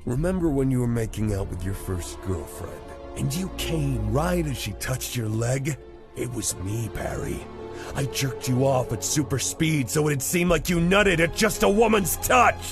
Remember when you were making out with your first girlfriend, and you came right as she touched your leg? It was me, Barry. I jerked you off at super speed so it'd seem like you nutted at just a woman's touch!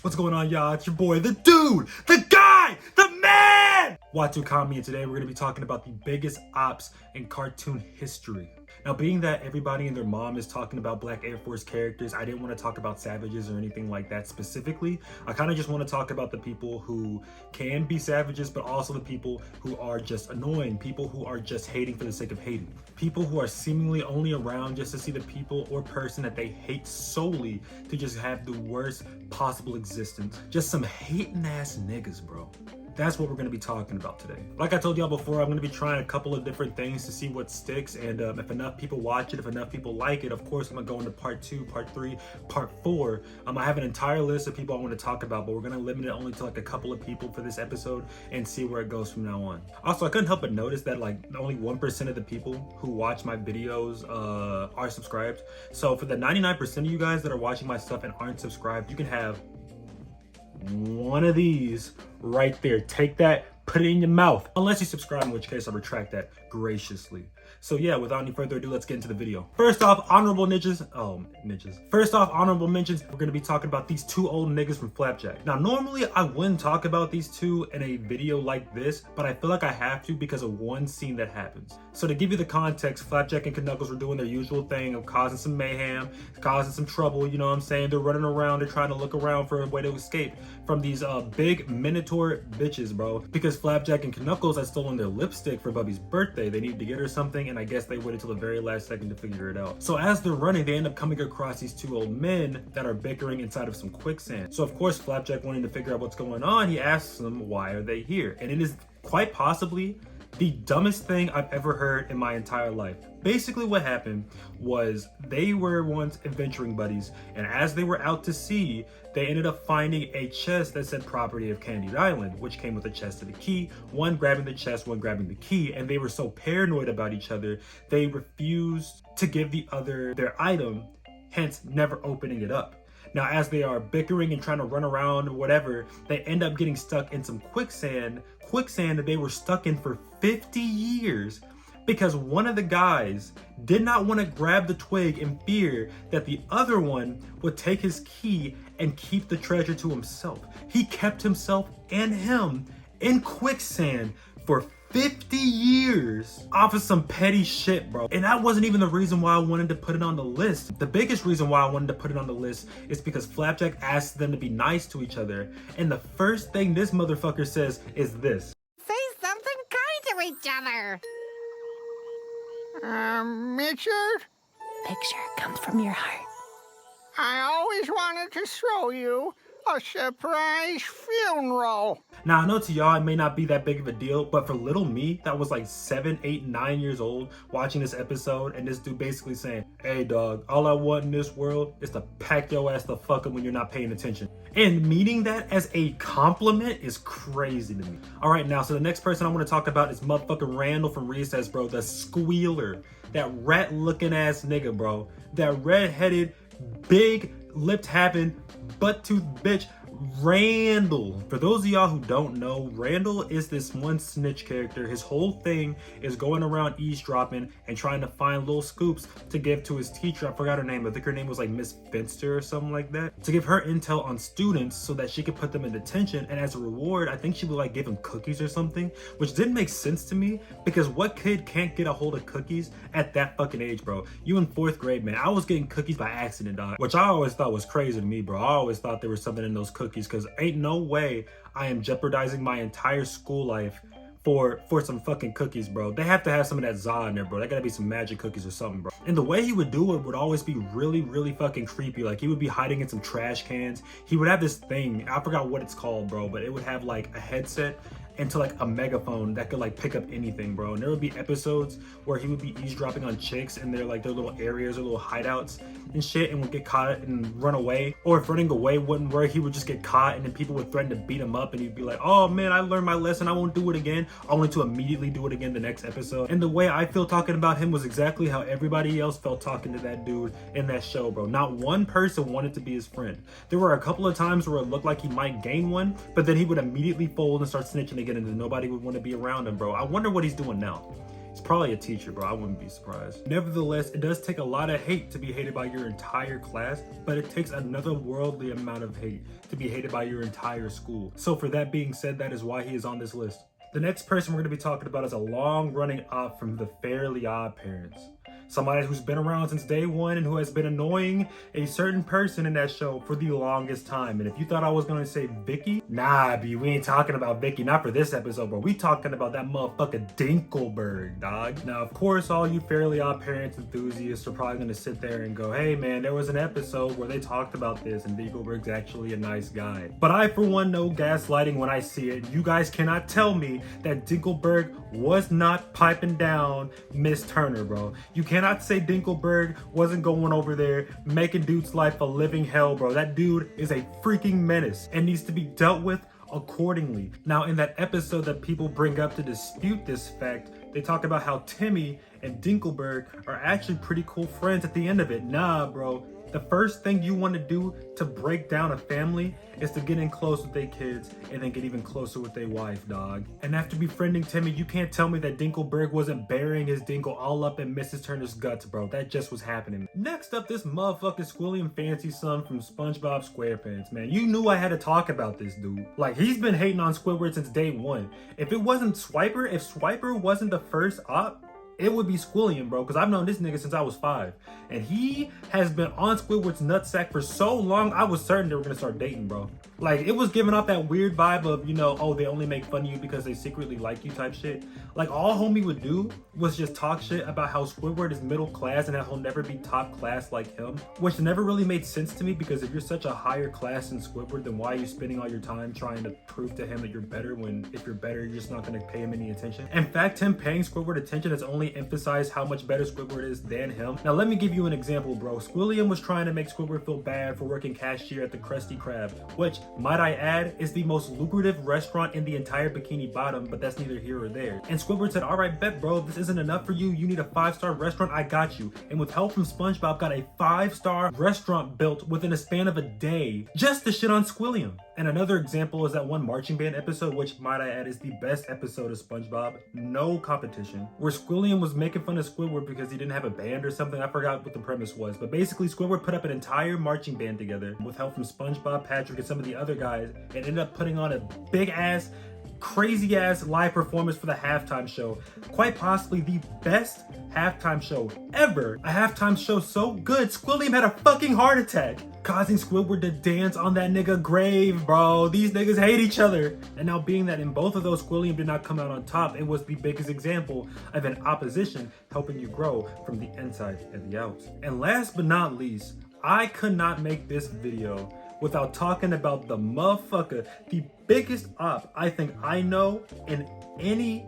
What's going on, y'all? It's your boy, the dude, the guy, the man! Watu Kami, and today we're gonna be talking about the biggest ops in cartoon history. Now, being that everybody and their mom is talking about Black Air Force characters, I didn't want to talk about savages or anything like that specifically. I kind of just want to talk about the people who can be savages, but also the people who are just annoying, people who are just hating for the sake of hating, people who are seemingly only around just to see the people or person that they hate solely to just have the worst possible existence. Just some hating ass niggas, bro. That's what we're going to be talking about today. Like I told y'all before, I'm going to be trying a couple of different things to see what sticks, and if enough people watch it, if enough people like it, of course I'm going to go into part 2, part 3, part 4. I have an entire list of people I want to talk about, but we're going to limit it only to like a couple of people for this episode and see where it goes from now on. Also, I couldn't help but notice that like only 1% of the people who watch my videos are subscribed. So for the 99% of you guys that are watching my stuff and aren't subscribed, you can have one of these right there. Take that, put it in your mouth. Unless you subscribe, in which case I'll retract that graciously. So yeah, without any further ado, let's get into the video. First off, honorable ninjas. First off, honorable mentions. We're gonna be talking about these two old niggas from Flapjack. Now, normally I wouldn't talk about these two in a video like this, but I feel like I have to because of one scene that happens. So to give you the context, Flapjack and Knuckles were doing their usual thing of causing some mayhem, causing some trouble, you know what I'm saying? They're running around, they're trying to look around for a way to escape from these big Minotaur bitches, bro. Because Flapjack and Knuckles had stolen their lipstick for Bubby's birthday. They needed to get her something, and I guess they waited till the very last second to figure it out. So as they're running, they end up coming across these two old men that are bickering inside of some quicksand. So of course, Flapjack, wanting to figure out what's going on, he asks them, why are they here? And it is quite possibly the dumbest thing I've ever heard in my entire life. Basically what happened was they were once adventuring buddies, and as they were out to sea, they ended up finding a chest that said property of Candied Island, which came with a chest and a key, one grabbing the chest, one grabbing the key, and they were so paranoid about each other, they refused to give the other their item, hence never opening it up. Now, as they are bickering and trying to run around or whatever, they end up getting stuck in some quicksand that they were stuck in for 50 years because one of the guys did not want to grab the twig in fear that the other one would take his key and keep the treasure to himself. He kept himself and him in quicksand for 50 years off of some petty shit, bro. And that wasn't even the reason why I wanted to put it on the list. The biggest reason why I wanted to put it on the list is because Flapjack asked them to be nice to each other. And the first thing this motherfucker says is this. Say something kind to each other. Richard? Picture comes from your heart. I always wanted to show you a surprise funeral. Now, I know to y'all it may not be that big of a deal, but for little me that was like 7, 8, 9 years old watching this episode, and this dude basically saying, hey dog, all I want in this world is to pack your ass the fuck up when you're not paying attention. And meaning that as a compliment is crazy to me. All right, now, so the next person I want to talk about is motherfucking Randall from Recess, bro. The squealer. That rat looking ass nigga, bro. That red-headed, big lipped having, butt-toothed bitch. Randall. For those of y'all who don't know, Randall is this one snitch character. His whole thing is going around eavesdropping and trying to find little scoops to give to his teacher. I forgot her name. I think her name was like Miss Finster or something like that. To give her intel on students so that she could put them in detention. And as a reward, I think she would like give him cookies or something, which didn't make sense to me because what kid can't get a hold of cookies at that fucking age, bro? You in 4th grade, man. I was getting cookies by accident, dog, which I always thought was crazy to me, bro. I always thought there was something in those cookies because ain't no way I am jeopardizing my entire school life for some fucking cookies, bro. They have to have some of that za in there, bro. They gotta be some magic cookies or something, bro. And the way he would do it would always be really, really fucking creepy. Like he would be hiding in some trash cans. He would have this thing, I forgot what it's called, bro, but it would have like a headset into like a megaphone that could like pick up anything, bro. And there would be episodes where he would be eavesdropping on chicks and their little areas or little hideouts and shit, and would get caught and run away. Or if running away wouldn't work, he would just get caught and then people would threaten to beat him up, and he'd be like, oh man, I learned my lesson, I won't do it again, only to immediately do it again the next episode. And the way I feel talking about him was exactly how everybody else felt talking to that dude in that show, bro. Not one person wanted to be his friend. There were a couple of times where it looked like he might gain one, but then he would immediately fold and start snitching again, and then nobody would want to be around him, bro. I wonder what he's doing now. He's probably a teacher, bro. I wouldn't be surprised. Nevertheless, it does take a lot of hate to be hated by your entire class, but it takes another worldly amount of hate to be hated by your entire school. So for that being said, that is why he is on this list. The next person we're going to be talking about is a long-running op from the Fairly Odd Parents. Somebody who's been around since day one and who has been annoying a certain person in that show for the longest time. And if you thought I was gonna say Vicky, nah, B, we ain't talking about Vicky, not for this episode, but we talking about that motherfucker Dinkelberg, dog. Now, of course, all you Fairly Odd Parents enthusiasts are probably gonna sit there and go, hey man, there was an episode where they talked about this and Dinkelberg's actually a nice guy. But I, for one, know gaslighting when I see it. You guys cannot tell me that Dinkelberg was not piping down Miss Turner, bro. You cannot say Dinkelberg wasn't going over there making dude's life a living hell, bro. That dude is a freaking menace and needs to be dealt with accordingly. Now, in that episode that people bring up to dispute this fact, they talk about how Timmy and Dinkelberg are actually pretty cool friends at the end of it. Nah, bro. The first thing you want to do to break down a family is to get in close with their kids and then get even closer with their wife, dog. And after befriending Timmy, you can't tell me that Dinkelberg wasn't burying his dinkle all up in Mrs. Turner's guts, bro. That just was happening. Next up, this motherfucking Squilliam Fancy son from SpongeBob SquarePants, man. You knew I had to talk about this dude. Like, he's been hating on Squidward since day one. If it wasn't Swiper, if Swiper wasn't the first op, it would be Squilliam, bro, because I've known this nigga since I was 5. And he has been on Squidward's nutsack for so long, I was certain they were going to start dating, bro. Like, it was giving off that weird vibe of, you know, oh, they only make fun of you because they secretly like you type shit. Like, all homie would do was just talk shit about how Squidward is middle class and that he'll never be top class like him, which never really made sense to me, because if you're such a higher class than Squidward, then why are you spending all your time trying to prove to him that you're better, when if you're better, you're just not going to pay him any attention? In fact, him paying Squidward attention has only emphasized how much better Squidward is than him. Now, let me give you an example, bro. Squilliam was trying to make Squidward feel bad for working cashier at the Krusty Krab, which, might I add, is the most lucrative restaurant in the entire Bikini Bottom, but that's neither here or there. And Squidward said, all right, bet, bro, if this isn't enough for you, you need a 5-star restaurant, I got you. And with help from SpongeBob, got a 5-star restaurant built within a span of a day, just to shit on Squilliam. And another example is that one marching band episode, which, might I add, is the best episode of SpongeBob, no competition, where Squilliam was making fun of Squidward because he didn't have a band or something. I forgot what the premise was, but basically Squidward put up an entire marching band together with help from SpongeBob, Patrick, and some of the other guys, and ended up putting on a big ass, crazy ass live performance for the halftime show. Quite possibly the best halftime show ever. A halftime show so good, Squilliam had a fucking heart attack, causing Squidward to dance on that nigga grave, bro. These niggas hate each other. And now, being that in both of those Squilliam did not come out on top, it was the biggest example of an opposition helping you grow from the inside and the out. And last but not least, I could not make this video without talking about the motherfucker, the biggest op I think I know in any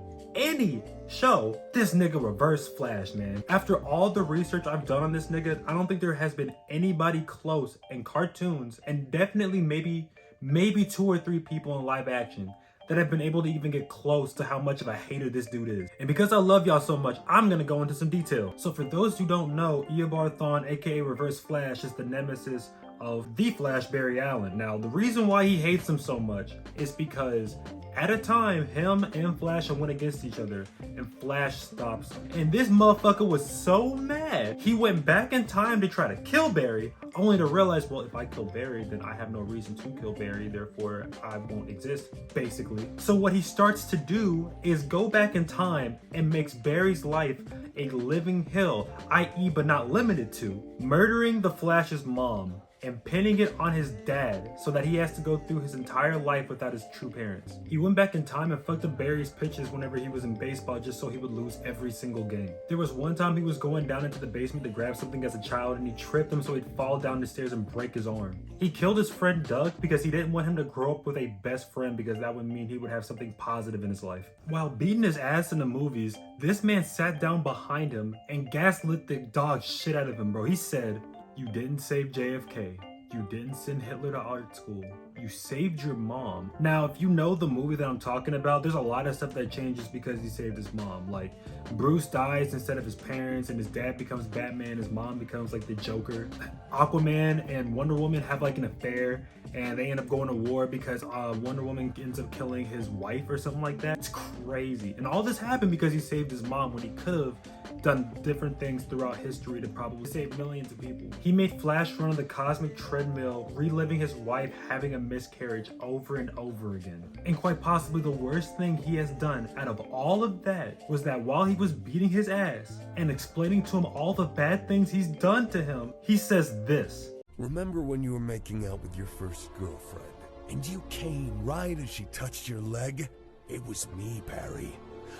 show, this nigga Reverse Flash, man. After all the research I've done on this nigga, I don't think there has been anybody close in cartoons, and definitely maybe 2 or 3 people in live action, that have been able to even get close to how much of a hater this dude is. And because I love y'all so much, I'm gonna go into some detail. So for those who don't know, Eobard Thawne, aka Reverse Flash, is the nemesis of the Flash, Barry Allen. Now, the reason why he hates him so much is because at a time, him and Flash went against each other, and Flash stops him. And this motherfucker was so mad, he went back in time to try to kill Barry, only to realize, well, if I kill Barry, then I have no reason to kill Barry, therefore I won't exist, basically. So what he starts to do is go back in time and makes Barry's life a living hell, i.e. but not limited to murdering the Flash's mom and pinning it on his dad so that he has to go through his entire life without his true parents. He went back in time and fucked up Barry's pitches whenever he was in baseball just so he would lose every single game. There was one time he was going down into the basement to grab something as a child and he tripped him so he'd fall down the stairs and break his arm. He killed his friend Doug because he didn't want him to grow up with a best friend because that would mean he would have something positive in his life. While beating his ass in the movies, this man sat down behind him and gaslit the dog shit out of him, bro. He said, "You didn't save JFK. You didn't send Hitler to art school. You saved your mom." Now, if you know the movie that I'm talking about, there's a lot of stuff that changes because he saved his mom. Like, Bruce dies instead of his parents, and his dad becomes Batman, his mom becomes like the Joker. Aquaman and Wonder Woman have like an affair, and they end up going to war because Wonder Woman ends up killing his wife or something like that. It's crazy. And all this happened because he saved his mom when he could have done different things throughout history to probably save millions of people. He made Flash run on the cosmic treadmill, reliving his wife having a miscarriage over and over again. And quite possibly the worst thing he has done out of all of that was that while he was beating his ass and explaining to him all the bad things he's done to him, he says this. Remember when you were making out with your first girlfriend, and you came right as she touched your leg? It was me, Barry.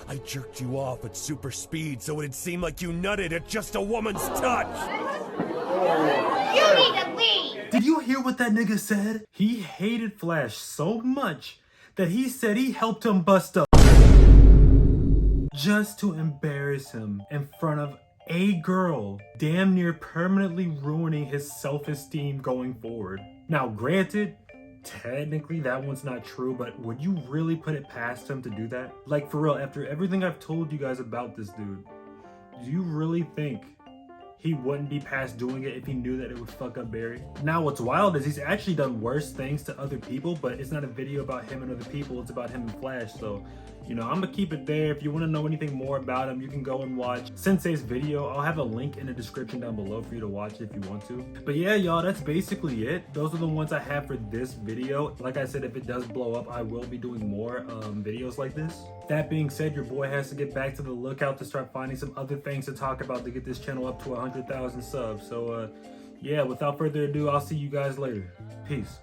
I jerked you off at super speed so it'd seem like you nutted at just a woman's touch. You need to leave! Did you hear what that nigga said? He hated Flash so much that he said he helped him bust up just to embarrass him in front of a girl, damn near permanently ruining his self-esteem going forward. Now, granted, technically that one's not true, but would you really put it past him to do that? Like, for real, after everything I've told you guys about this dude, do you really think he wouldn't be past doing it if he knew that it would fuck up Barry? Now, what's wild is he's actually done worse things to other people, but it's not a video about him and other people, it's about him and Flash. So, you know, I'm gonna keep it there. If you want to know anything more about him, you can go and watch Sensei's video. I'll have a link in the description down below for you to watch if you want to. But yeah, y'all, that's basically it. Those are the ones I have for this video. Like I said, if it does blow up, I will be doing more videos like this. That being said, your boy has to get back to the lookout to start finding some other things to talk about to get this channel up to 100,000 subs. So yeah, without further ado, I'll see you guys later. Peace.